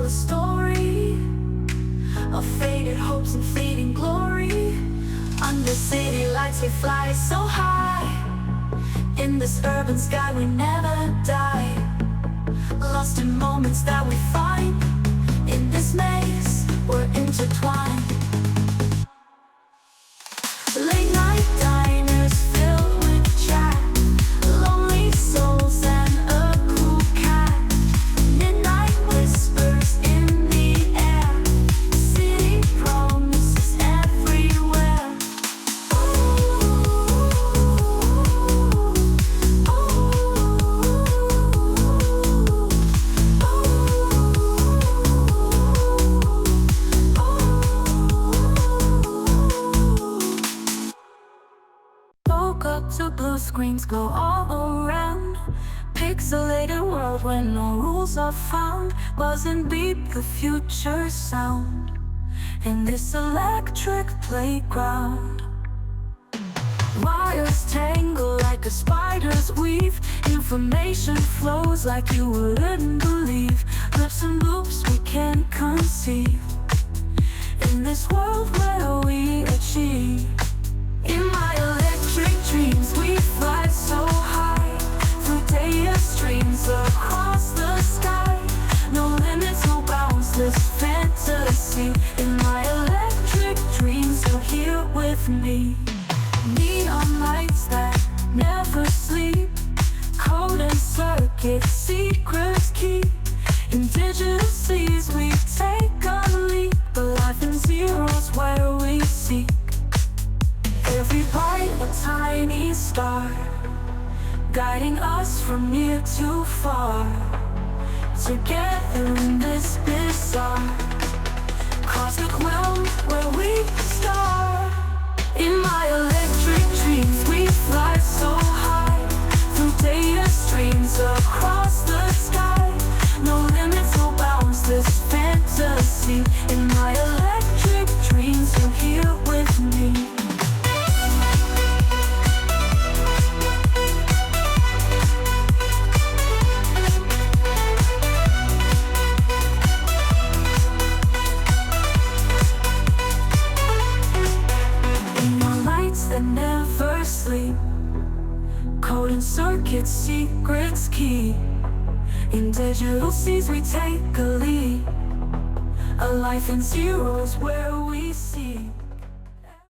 a story of faded hopes and fleeting glory. Under city lights we fly so high. In this urban sky we never die. Lost in moments that we find. In this maze we're intertwined. Late night diners filled with chat, lonely souls and a cool cat. Midnight whispers in the air, city promises everywhere. Woke up to blue screens glow all around. Pixelated world where no rules are found. Buzzing beat the future sound in this electric playground. Wires tangle like a spider's weave. Information flows like you wouldn't believe. Clips and loops we can't conceive. In this world where we achieve. In my electric dreams we fly so high. Through day streams across the sky. No limits, no bounds, this fantasy. In my electric dreams you're here with me. Neon lights that never sleep. Code and circuit, secrets keep. In digital seas we take a leap. But life in zeros where we seek. Every bite a tiny star, guiding us from near to far. Together in this bizarre cosmic realm where we star. In my electric dreams we fly so high. Through data streams across the sky. No limits, no bounds, this fantasy. In my electric dreams you're here with me. That never sleep. Code and circuit, secrets key. In digital seas we take a leap. A life in zeros where we